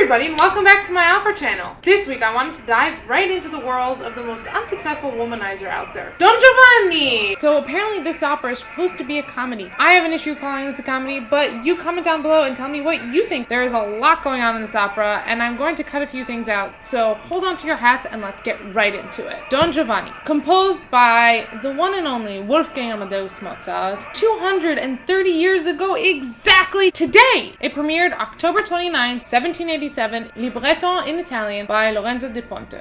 everybody, and welcome back to my opera channel. This week I wanted to dive right into the world of the most unsuccessful womanizer out there, Don Giovanni! So apparently this opera is supposed to be a comedy. I have an issue calling this a comedy, but you comment down below and tell me what you think. There is a lot going on in this opera, and I'm going to cut a few things out, so hold on to your hats and let's get right into it. Don Giovanni, composed by the one and only Wolfgang Amadeus Mozart, 230 years ago exactly today! It premiered October 29th, 1787, libretto in Italian by Lorenzo di Ponte.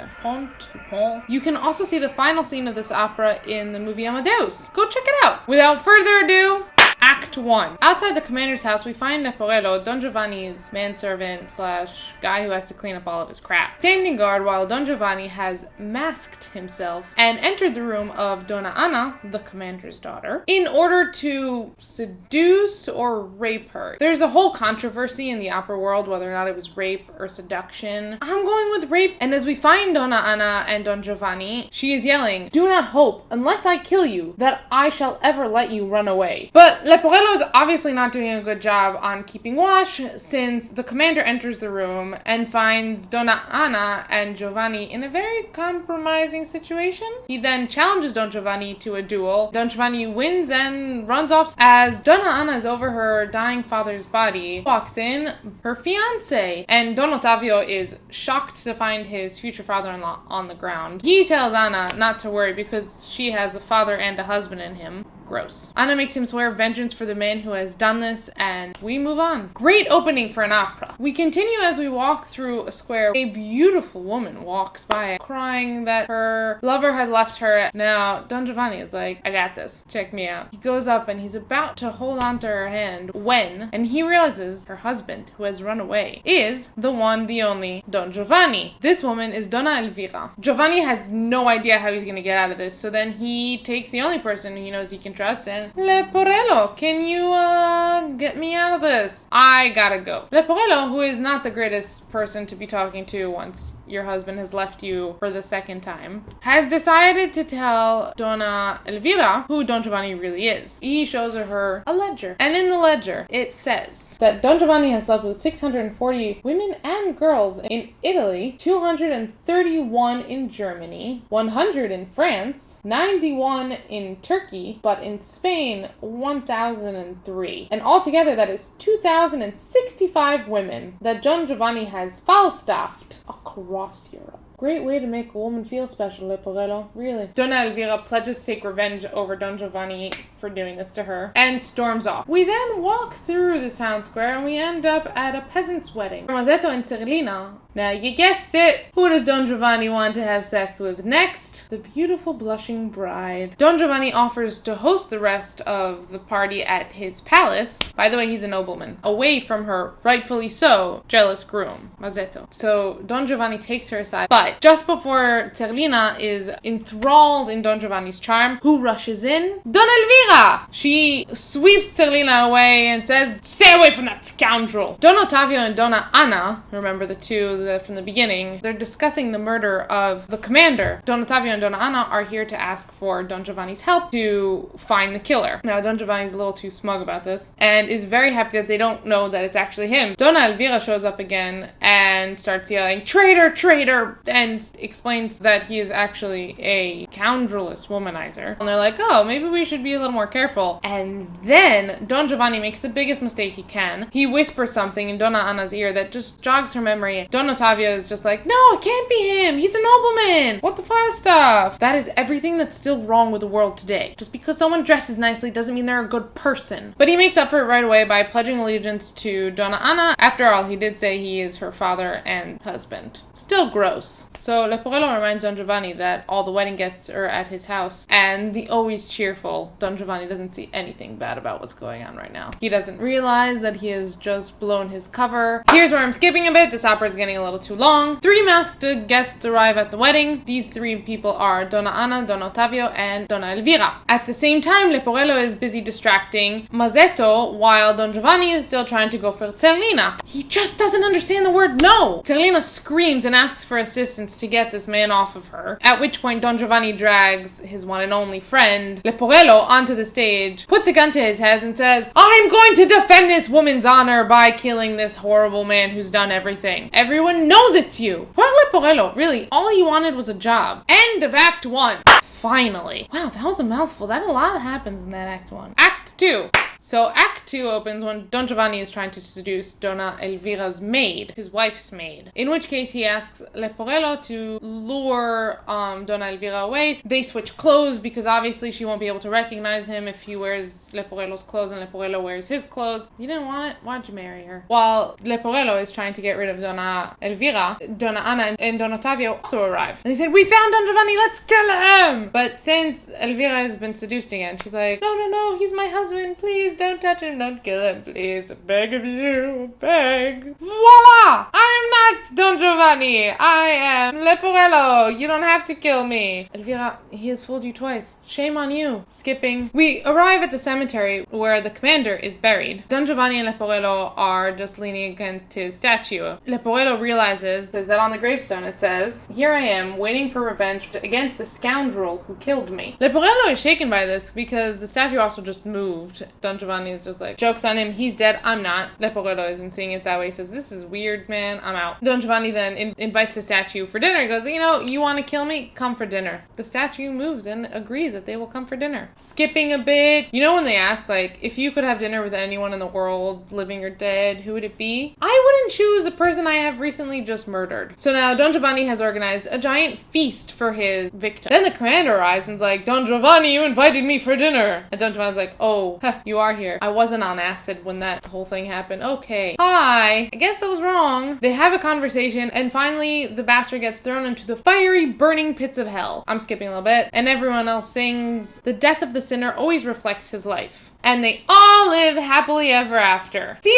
You can also see the final scene of this opera in the movie Amadeus. Go check it out. Without further ado, Act 1. Outside the commander's house, we find Leporello, Don Giovanni's manservant slash guy who has to clean up all of his crap, standing guard while Don Giovanni has masked himself and entered the room of Donna Anna, the commander's daughter, in order to seduce or rape her. There's a whole controversy in the opera world whether or not it was rape or seduction. I'm going with rape, and as we find Donna Anna and Don Giovanni, she is yelling, "Do not hope, unless I kill you, that I shall ever let you run away." But Leporello is obviously not doing a good job on keeping watch, since the commander enters the room and finds Donna Anna and Giovanni in a very compromising situation. He then challenges Don Giovanni to a duel. Don Giovanni wins and runs off. As Donna Anna is over her dying father's body, walks in her fiancé, and Don Ottavio is shocked to find his future father-in-law on the ground. He tells Anna not to worry because she has a father and a husband in him. Gross. Anna makes him swear vengeance for the man who has done this, and we move on. Great opening for an opera. We continue as we walk through a square. A beautiful woman walks by, crying that her lover has left her. Now, Don Giovanni is like, I got this. Check me out. He goes up and he's about to hold on to her hand and he realizes her husband, who has run away, is the one, the only Don Giovanni. This woman is Donna Elvira. Giovanni has no idea how he's going to get out of this, so then he takes the only person he knows he can trust and, Leporello, can you get me out of this? I gotta go. Leporello, who is not the greatest person to be talking to once your husband has left you for the second time, has decided to tell Donna Elvira who Don Giovanni really is. He shows her a ledger, and in the ledger it says that Don Giovanni has slept with 640 women and girls in Italy, 231 in Germany, 100 in France, 91 in Turkey, but in Spain, 1,003. And altogether, that is 2,065 women that Don Giovanni has Falstaffed across Europe. Great way to make a woman feel special, Leporello. Really. Donna Elvira pledges to take revenge over Don Giovanni for doing this to her, and storms off. We then walk through the town square, and we end up at a peasants' wedding. Mozart and Zerlina. Now, you guessed it. Who does Don Giovanni want to have sex with next? The beautiful blushing bride. Don Giovanni offers to host the rest of the party at his palace. By the way, he's a nobleman. Away from her, rightfully so, jealous groom, Mazzetto. So Don Giovanni takes her aside. But just before Zerlina is enthralled in Don Giovanni's charm, who rushes in? Donna Elvira! She sweeps Zerlina away and says, "Stay away from that scoundrel!" Don Ottavio and Donna Anna, remember the two from the beginning, they're discussing the murder of the commander. Don Ottavio and Donna Anna are here to ask for Don Giovanni's help to find the killer. Now, Don Giovanni's a little too smug about this and is very happy that they don't know that it's actually him. Donna Elvira shows up again and starts yelling, "Traitor, traitor!" and explains that he is actually a scoundrelous womanizer. And they're like, oh, maybe we should be a little more careful. And then Don Giovanni makes the biggest mistake he can. He whispers something in Donna Anna's ear that just jogs her memory. Don Ottavio is just like, no, it can't be him. He's a nobleman. What the fire stuff? That is everything that's still wrong with the world today. Just because someone dresses nicely doesn't mean they're a good person. But he makes up for it right away by pledging allegiance to Donna Anna. After all, he did say he is her father and husband. Still gross. So Leporello reminds Don Giovanni that all the wedding guests are at his house, and the always cheerful Don Giovanni doesn't see anything bad about what's going on right now. He doesn't realize that he has just blown his cover. Here's where I'm skipping a bit. This opera is getting a little too long. 3 masked guests arrive at the wedding. These 3 people are Donna Anna, Don Ottavio, and Donna Elvira. At the same time, Leporello is busy distracting Mazzetto while Don Giovanni is still trying to go for Zerlina. He just doesn't understand the word no. Zerlina screams and asks for assistance to get this man off of her, at which point Don Giovanni drags his one and only friend, Leporello, onto the stage, puts a gun to his head and says, I'm going to defend this woman's honor by killing this horrible man who's done everything. Everyone knows it's you. Poor Leporello, really, all he wanted was a job. End of Act 1. Finally. Wow, that was a mouthful. That a lot happens in that Act 1. Act 2. So Act 2 opens when Don Giovanni is trying to seduce Donna Elvira's maid, his wife's maid. In which case he asks Leporello to lure Donna Elvira away. They switch clothes because obviously she won't be able to recognize him if he wears Leporello's clothes and Leporello wears his clothes. You didn't want it? Why'd you marry her? While Leporello is trying to get rid of Donna Elvira, Donna Anna and Don Ottavio also arrive. And they said, we found Don Giovanni, let's kill him! But since Elvira has been seduced again, she's like, no, he's my husband, please don't touch him, don't kill him, please, I beg of you, beg. Voila! I am not Don Giovanni, I am Leporello, you don't have to kill me. Elvira, he has fooled you twice, shame on you. Skipping. We arrive at the cemetery where the commander is buried. Don Giovanni and Leporello are just leaning against his statue. Leporello realizes that on the gravestone it says, here I am, waiting for revenge against the scoundrel who killed me. Leporello is shaken by this because the statue also just moved. Don Giovanni is just like, joke's on him, he's dead, I'm not. Leporello isn't seeing it that way. He says, this is weird, man, I'm out. Don Giovanni then invites the statue for dinner. He goes, you want to kill me? Come for dinner. The statue moves and agrees that they will come for dinner. Skipping a bit. You know when they ask, like, if you could have dinner with anyone in the world, living or dead, who would it be? I wouldn't choose the person I have recently just murdered. So now Don Giovanni has organized a giant feast for his victim. Then the commander arrives and's like, Don Giovanni, you invited me for dinner. And Don Giovanni's like, oh, you are here. I wasn't on acid when that whole thing happened. Okay. Hi. I guess I was wrong. They have a conversation and finally the bastard gets thrown into the fiery burning pits of hell. I'm skipping a little bit. And everyone else sings, the death of the sinner always reflects his life. And they all live happily ever after. The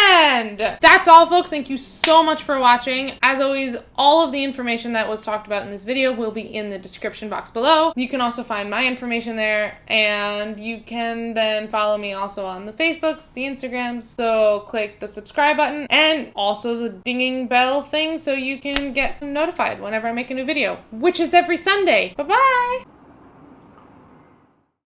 end! That's all, folks. Thank you so much for watching. As always, all of the information that was talked about in this video will be in the description box below. You can also find my information there, and you can then follow me also on the Facebooks, the Instagrams. So click the subscribe button, and also the dinging bell thing so you can get notified whenever I make a new video, which is every Sunday. Bye-bye!